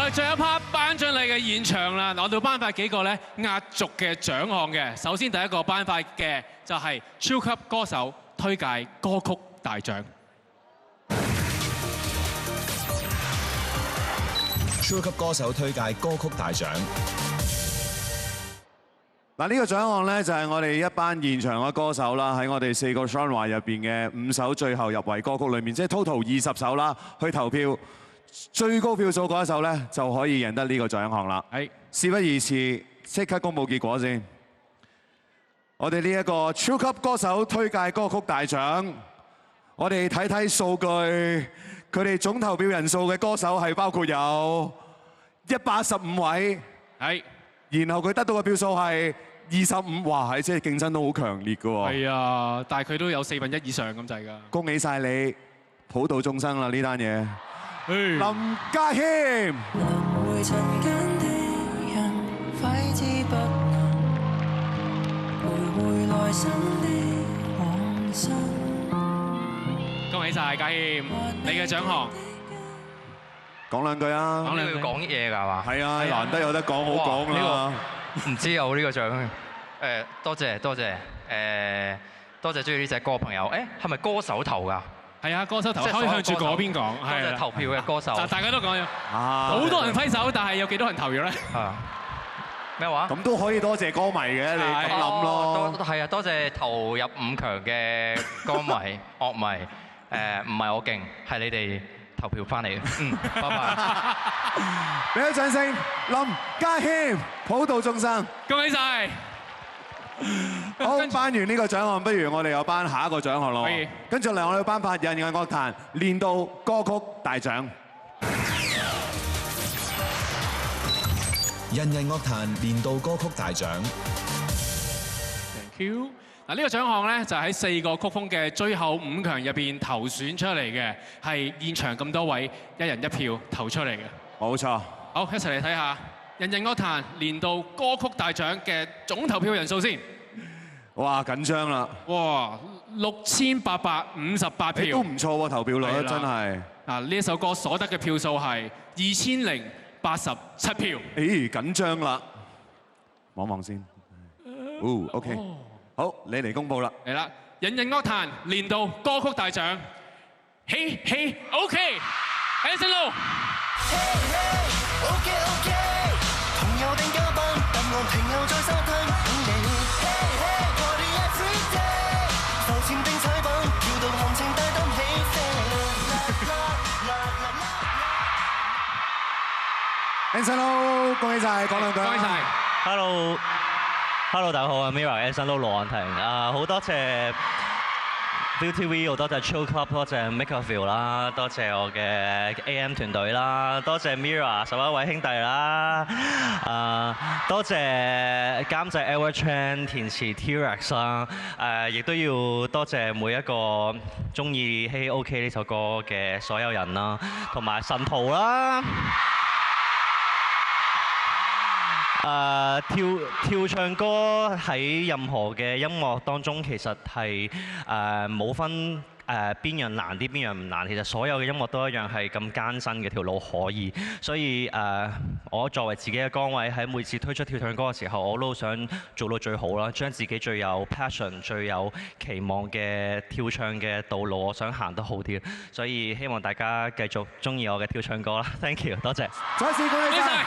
來最後一 part 頒獎禮嘅現場啦，我哋頒發幾個咧壓軸嘅獎項嘅。首先第一個頒發嘅就係超級歌手推介歌曲大獎。超級歌手推介歌曲大獎。嗱，呢個獎項咧就係我哋一班現場嘅歌手啦，喺我哋4個 genre 入邊嘅5首最後入圍歌曲裏面，即係 total 20首啦，去投票，最高票數嗰一首咧就可以贏得呢個獎項啦。係，事不宜遲，即刻公佈結果先。我哋呢一個超級歌手推介歌曲大獎，我哋睇睇數據，佢哋總投票人數嘅歌手係包括有115位，係，然後佢得到嘅票數係25，哇！係即係競爭都好強烈㗎喎。係啊，但係佢都有1/4以上咁滯㗎。恭喜晒你，普度眾生啦呢單嘢。林家謙。恭喜晒家謙，你嘅獎項。講兩句啊！講兩句要講嘢㗎係嘛？係啊，難得有得講，好講啦。唔知有呢個獎誒，多謝多謝誒，多謝中意呢隻歌嘅朋友。誒，係咪歌手投㗎？係啊，歌手投，可以向住嗰邊講。多謝投票嘅歌手。大家都講咗，好多人揮手，但係有幾多人投票咧？係咩話？咁都可以多謝歌迷嘅，你咁諗咯。係啊，多謝投入5強嘅歌迷、樂迷。誒，唔係我勁，係你哋投票翻嚟嘅。拜拜。俾啲掌聲，林家謙，普度眾生，恭喜晒！好，頒完呢個獎項，不如我哋又頒下一個獎項咯。可以。跟住嚟，我哋頒發人藝樂壇年度歌曲大獎。人藝樂壇年度歌曲大獎。Thank you。嗱，呢個獎項咧就喺4個曲風嘅最後5強入邊投選出嚟嘅，係現場咁多位一人一票投出嚟嘅。冇錯。好，一齊嚟睇下人藝樂壇年度歌曲大獎嘅總投票人數先。哇，緊張啦！哇，6858票。都唔錯喎，投票率真係。嗱，呢一首歌所得嘅票數係2087票。咦，緊張啦！望望先。哦 ，OK。好，你嚟公佈啦！嚟啦，人藝樂壇年度歌曲大獎，嘿嘿 ，OK，Anson Lo。朋友定嘉賓，答案停留在沙灘等你。浮潛定踩板，跳到行程大膽起飛。Anson Lo，恭喜晒，講兩句。恭喜晒 Hello，大家好啊 ，Mirror、Anson Lo、羅漢庭啊，好多謝 ViuTV， 好多謝 Chill Club， 多謝 Makerville 啦，多謝我嘅 AM 團隊啦，多謝 Mirror 11位兄弟啦，多謝監製 Edward Chan、填詞 T-Rex 啦，亦都要多謝每一個中意《Hey OK》呢首歌嘅所有人啦，同埋神徒啦。跳唱歌喺任何嘅音樂當中，其實係冇分邊樣難啲，邊樣唔難。其實所有嘅音樂都一樣係咁艱辛嘅條路可以。所以我作為自己嘅崗位，喺每次推出跳唱歌嘅時候，我都想做到最好啦，將自己最有 passion、最有期望嘅跳唱嘅道路，我想行得好啲。所以希望大家繼續中意我嘅跳唱歌啦。Thank you， 多謝。再次恭喜晒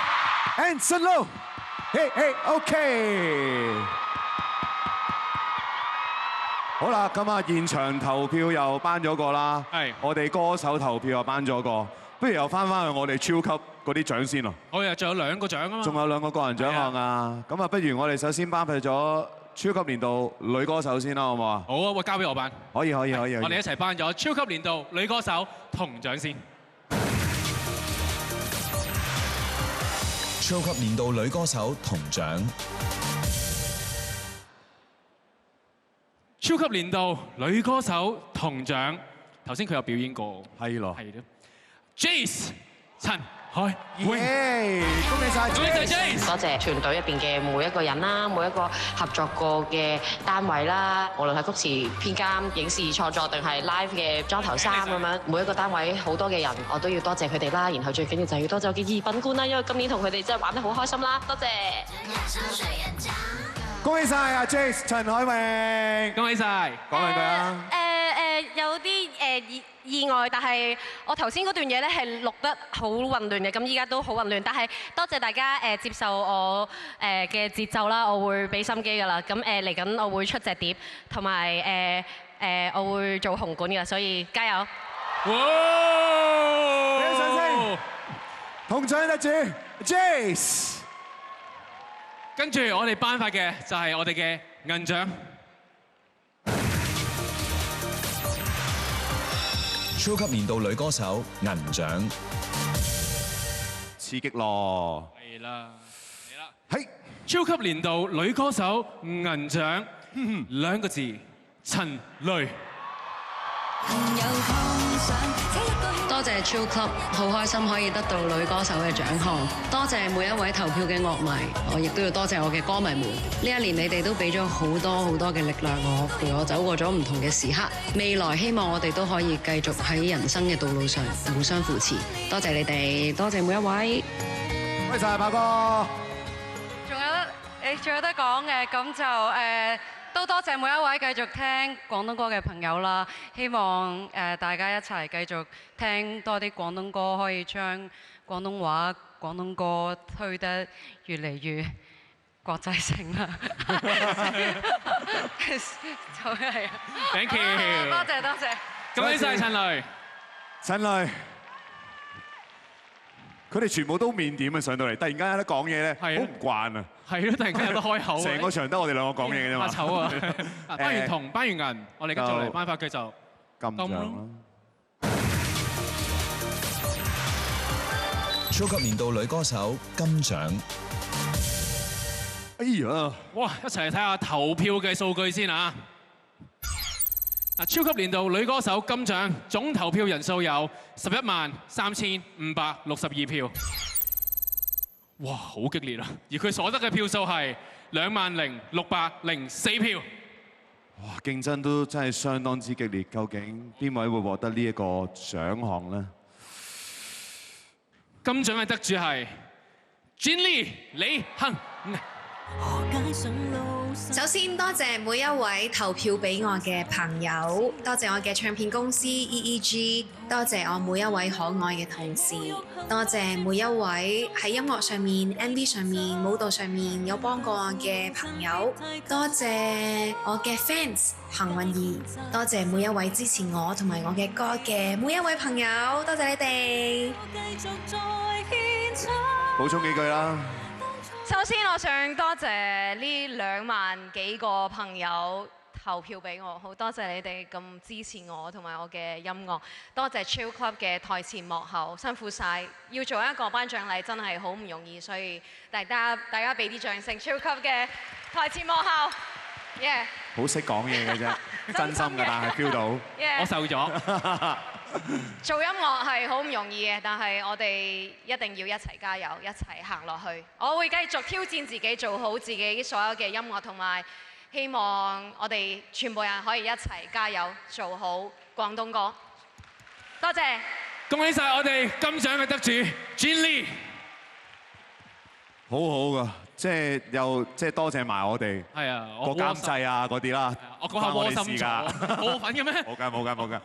Anson Lo。Hey OK， 好啦，咁啊現場投票又頒咗個啦，係我哋歌手投票又頒咗個，不如又翻去我哋超級嗰啲獎先咯。好啊，仲有2個獎啊嘛，仲有2個個人獎項啊，咁啊不如我哋首先頒發咗超級年度女歌手先啦，好唔好啊？好啊，喂，交俾我頒。可以。我哋一齊頒咗超級年度女歌手銅獎先。超級年度女歌手銅獎。超級年度女歌手銅獎，頭先佢有表演過。係咯。Jace 陳。海榮，恭喜晒，恭喜晒 Jace！ 多謝團隊入邊嘅每一個人啦，每一個合作過嘅單位啦，無論係曲詞編監、影視創作定係 live 嘅裝頭衫咁樣，每一個單位好多嘅人，我都要多謝佢哋啦。然後最緊要就係要多謝我嘅二品官啦，因為今年同佢哋真係玩得好開心啦，多謝！恭喜晒阿 Jace 陳海榮，恭喜晒！講兩句啊！有啲意外，但係我頭先嗰段嘢咧係錄得好混亂嘅，咁依家都好混亂。但係多謝大家接受我嘅節奏啦，我會俾心機噶啦。咁嚟緊我會出隻碟，同埋我會做紅館嘅，所以加油！哇！俾啲掌聲，銅獎得主 Jace。跟住我哋頒發嘅就係我哋嘅銀獎。超級年度女歌手銀獎，刺激咯！係啦，嚟啦，係超級年度女歌手銀獎，2個字，陳蕾。多謝超級，好開心可以得到女歌手嘅獎項。多謝每一位投票嘅樂迷，我亦都要多謝我嘅歌迷們。呢一年你哋都俾咗好多嘅力量我，陪我走過咗唔同嘅時刻。未來希望我哋都可以繼續喺人生嘅道路上互相扶持。多謝你哋，多謝每一位。恭喜晒豹哥！仲有得講嘅，咁就都多謝每一位繼續聽廣東歌嘅朋友啦，希望大家一齊繼續聽多啲廣東歌，可以將廣東話、廣東歌推得越嚟越國際性啦。就係啊 ，Thank you， 多謝，恭喜晒陳蕾，陳蕾。佢哋全部都面點啊！上到嚟，突然間有得講嘢咧，好唔慣啊！係咯，突然間有得開口，成個場得我哋兩個講嘢嘅啫嘛。怕醜啊！頒完銅，頒完銀，我哋跟住嚟頒發佢就金獎啦。超級年度女歌手金獎。哎呀！哇！一齊嚟睇下投票嘅數據先啊！嗱，超級年度女歌手金獎總投票人數有113562票，哇，好激烈啊！而佢所得嘅票數係20604票。哇，競爭都真係相當之激烈，究竟邊位會獲得呢一個獎項呢？金獎嘅得主係 Jenny 李幸。首先多謝每一位投票俾我嘅朋友，多謝我嘅唱片公司 EEG， 多謝我每一位可愛嘅同事，多謝每一位喺音樂上面、MV 上面、舞蹈上面有幫過我嘅朋友，多謝我嘅 fans 幸運兒，多謝每一位支持我同埋我嘅歌嘅每一位朋友，多謝你哋。補充幾句啦。首先，我想多謝呢2萬幾個朋友投票俾我，好多謝你哋咁支持我同埋我嘅音樂，多謝 Chill Club 嘅台前幕後，辛苦晒，要做一個頒獎禮真係好唔容易，所以大家俾啲掌聲 Chill Club 嘅台前幕後，耶！好識講嘢嘅啫，真心嘅，但係 feel 到，我受咗。做音樂係好唔容易嘅，但係我哋一定要一齊加油，一齊行落去。我會繼續挑戰自己，做好自己所有嘅音樂，同埋希望我哋全部人可以一齊加油，做好廣東歌。多謝，恭喜晒我哋金獎嘅得主 Jenny。好好噶，即係多謝埋我哋。係啊，個監製啊嗰啲啦。我講下窩心㗎，冇份嘅咩？冇㗎。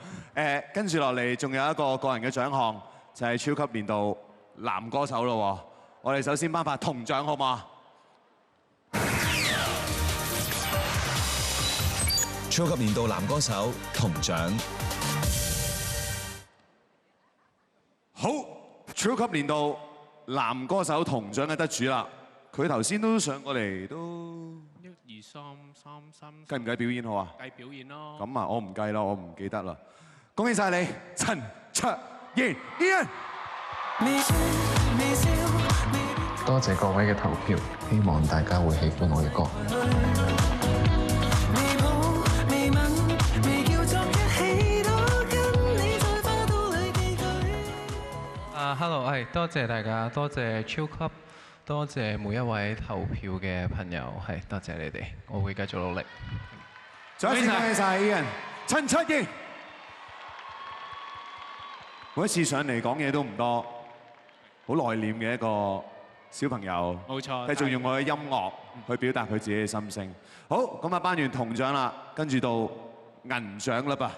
跟住落嚟仲有一個個人嘅獎項，就係超級年度男歌手咯。我哋首先頒發銅獎好嗎？超級年度男歌手銅獎。好，超級年度男歌手銅獎嘅得主啦。佢頭先都上過嚟都。1、2、3，計唔計表演好啊？計表演咯。咁啊，我唔計啦，我唔記得啦。恭喜晒你，陳卓賢 Ian。多謝各位嘅投票，希望大家會喜歡我嘅歌。Hello，多謝大家，多謝 Chill Club，多謝每一位投票嘅朋友，係多謝你哋，我會繼續努力。再一次多謝晒 Ian，陳七英，每一次上嚟講嘢都唔多，好內斂嘅一個小朋友，冇錯，繼續用我嘅音樂去表達佢自己嘅心聲。好，咁啊，頒完銅獎啦，跟住到銀獎啦噃。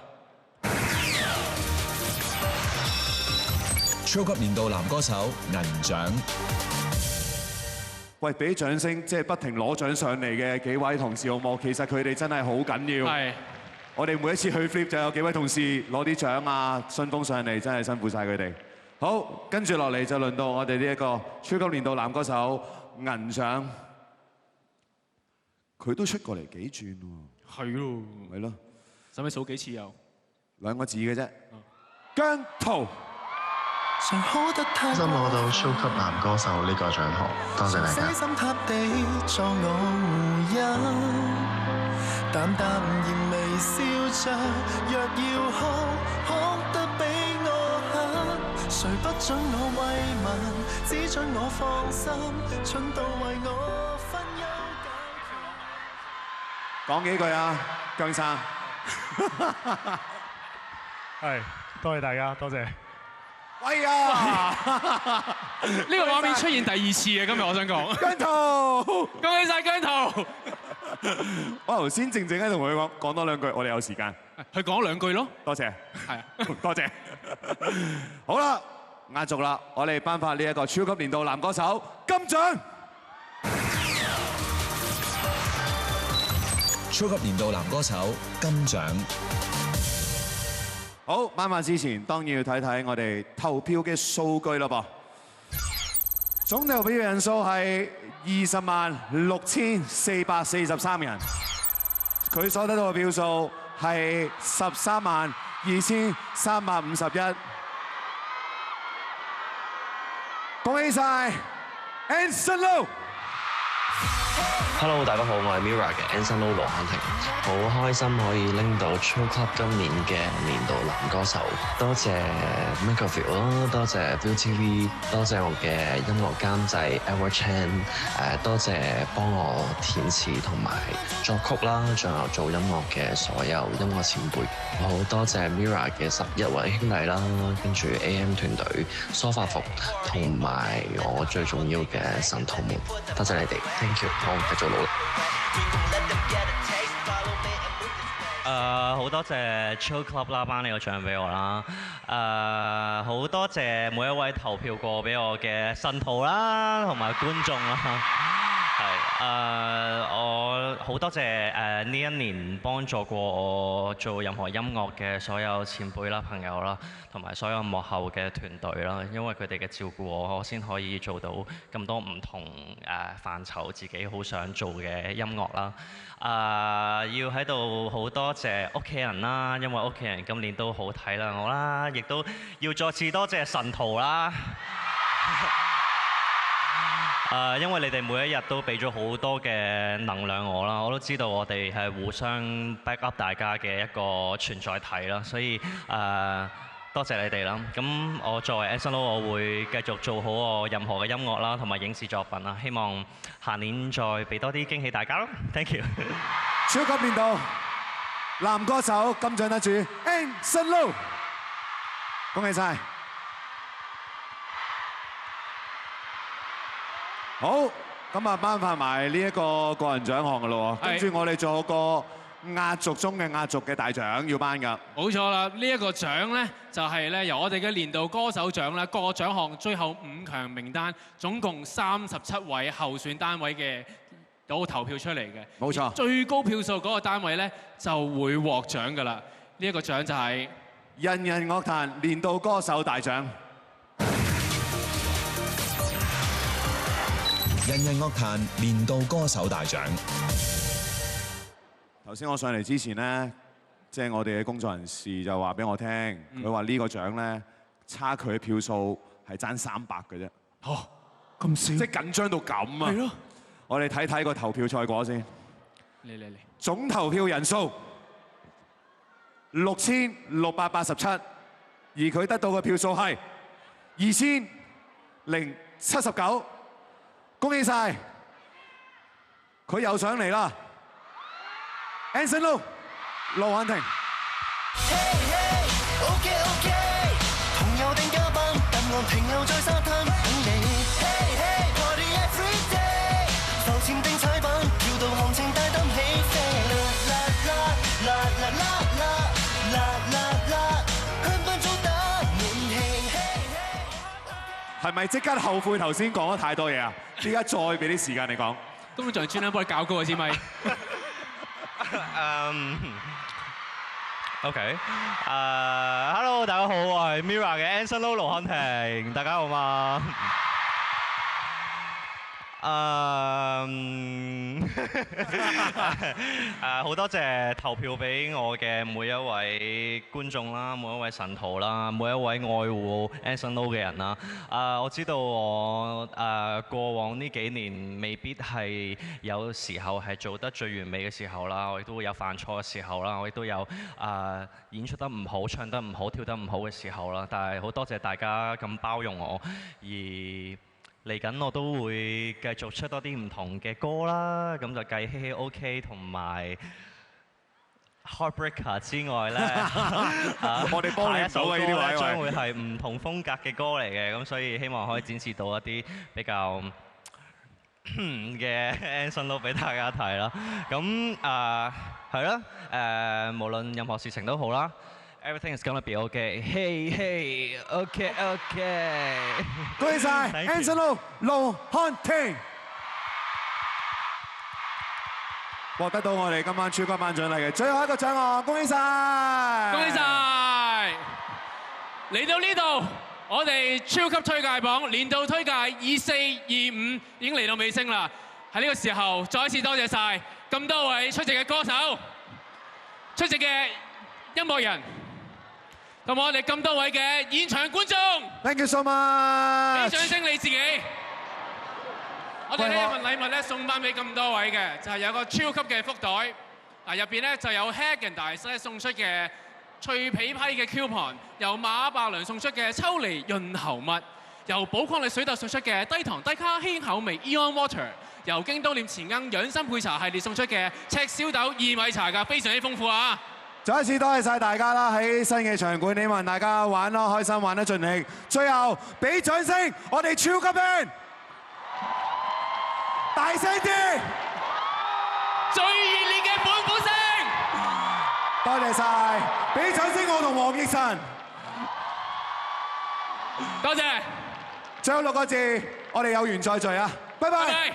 超級年度男歌手銀獎。喂，俾啲掌聲，即係不停攞獎上嚟嘅幾位同事好冇？其實佢哋真係好緊要。係。我哋每一次去 flip 就有幾位同事攞啲獎啊、信封上嚟，真係辛苦晒佢哋。好，跟住落嚟就輪到我哋呢一個超級年度男歌手銀獎。佢都出過嚟幾轉喎。係咯。係咯。使唔使數幾次又？2個字嘅啫。姜濤。辛苦攞到超級男歌手呢個獎項，多謝大家。心塌地作我護蔭，淡淡然微笑着，若要哭得比我狠，誰不准我慰問，只准我放心，蠢到為我分憂解講幾句啊，姜生。係，多謝大家，多謝。喂啊！呢個畫面出現第2次嘅，今日我想講。姜濤，恭喜晒姜濤！我頭先靜靜喺度同佢講多兩句，我哋有時間。佢講2句咯。多謝。係啊，多謝。好啦，壓軸啦，我哋頒發呢一個超級年度男歌手金獎。超級年度男歌手金獎。好，頒發之前當然要睇睇我哋投票嘅數據啦噃。總投票人數係206443人，佢所得到嘅票數係132351。恭喜晒 Anson Lo。Hello， 大家好，我係 Mirror 嘅 Anson Lo 羅漢庭，好開心可以拎到 Chill Club 今年嘅年度男歌手，多謝 Makerville 啦，多謝 ViuTV， 多謝我嘅音樂監製 Edward Chan， 多謝幫我填詞同埋作曲啦，仲有做音樂嘅所有音樂前輩，好多謝 Mirror 嘅11位兄弟啦，跟住 AM 團隊、梳化服同埋我最重要嘅神徒們，多謝你哋 ，Thank you， 好繼續。好多謝 Chill Club 啦，頒呢個獎俾我啦。好多謝每一位投票過俾我嘅信徒啦，同埋觀眾啦。係我好多謝呢一年幫助過我做任何音樂嘅所有前輩啦、朋友啦，同埋所有幕後嘅團隊啦，因為佢哋嘅照顧我先可以做到咁多唔同範疇自己好想做嘅音樂啦。要喺度好多謝屋企人啦，因為屋企人今年都好體諒我啦，亦都要再次多謝神徒啦。因為你哋每一日都俾咗好多嘅能量我啦，我都知道我哋係互相 back up 大家嘅一個存在體啦，所以多謝你哋啦。咁我作為 Anson Lo， 我會繼續做好我任何嘅音樂啦，同埋影視作品啦。希望下年再俾多啲驚喜大家咯。Thank you。超級年度男歌手金獎得主 Anson Lo， 恭喜晒！好，咁啊頒發埋呢一個個人獎項噶咯喎，跟住我哋仲有個壓軸中嘅壓軸嘅大獎要頒噶。冇錯啦，呢一個獎咧就係咧由我哋嘅年度歌手獎咧各個獎項最後5強名單，總共37位候選單位嘅有投票出嚟嘅。冇錯。最高票數嗰個單位咧就會獲獎噶啦。呢一個獎就係人人樂壇年度歌手大獎。人人樂壇年度歌手大獎。頭先我上嚟之前咧，即係我哋嘅工作人士就話俾我聽，佢話呢個獎咧差距嘅票數係爭300嘅啫。哦，咁少？即係緊張到咁啊！係咯。我哋睇睇個投票賽果先。嚟。總投票人數6687，而佢得到嘅票數係79，恭喜晒！佢又上嚟啦 ，Anson Lo， 盧瀚霆。同遊定嘉賓，但我停留在沙灘等你。Party every day， 浮潛定踩板，跳到行程大膽起飛。啦啦啦啦啦啦啦啦，香檳早打滿興。係咪即刻後悔頭先講咗太多嘢啊？依家再俾啲時間你講。工作專登幫你搞高啊，支咪。OK，Hello， 大家好，我係 Mirror 嘅 Anson Lo 盧瀚霆，大家好嘛？好多謝投票俾我嘅每一位觀眾啦，每一位神徒啦，每一位愛護 Anson Lo 嘅人啦。我知道我過往呢幾年未必係有時候係做得最完美嘅時候啦，我亦都會有犯錯嘅時候啦，我亦都有演出得唔好、唱得唔好、跳得唔好嘅時候啦。但係好多謝大家咁包容我，而嚟緊我都會繼續出多啲唔同嘅歌啦，咁就繼希希 OK 同埋 Heartbreaker 之外咧，我哋幫你唔到嘅呢啲位，將會係唔同風格嘅歌嚟嘅，咁所以希望可以展示到一啲比較嘅 Anson Lo 俾大家睇啦。咁係啦，無論任何事情都好啦。Everything is gonna be okay. Hey, hey, okay, okay. 恭喜晒 Anson Lo 盧瀚霆，獲得到我哋今晚超級頒獎禮嘅最後一個獎項，恭喜晒！恭喜晒！嚟到呢度，我哋超級推介榜年度推介2425已經嚟到尾聲啦。喺呢個時候，再一次多謝晒咁多位出席嘅歌手、出席嘅音樂人。同埋我哋咁多位嘅現場觀眾 ，Thank you so much！ 俾掌聲你自己。我哋呢一份禮物咧送翻俾咁多位嘅，就係有個超級嘅福袋，入邊咧就有 Häagen-Dazs 送出嘅脆皮批嘅 coupon， 由馬百良送出嘅抽離潤喉蜜，由寶礦力水特送出嘅低糖低卡輕口味 Eon Water， 由京都念慈菴養生配茶系列送出嘅赤小豆薏米茶㗎，非常之豐富啊！再一次多謝晒大家啦！喺新嘅場館，希望大家玩咯，開心玩得盡興。最後俾掌聲，我哋超級 band， 大聲啲，最熱烈嘅歡呼聲！多謝晒，俾掌聲我同黃奕晨。多謝。最後6個字，我哋有緣再聚啊！拜拜。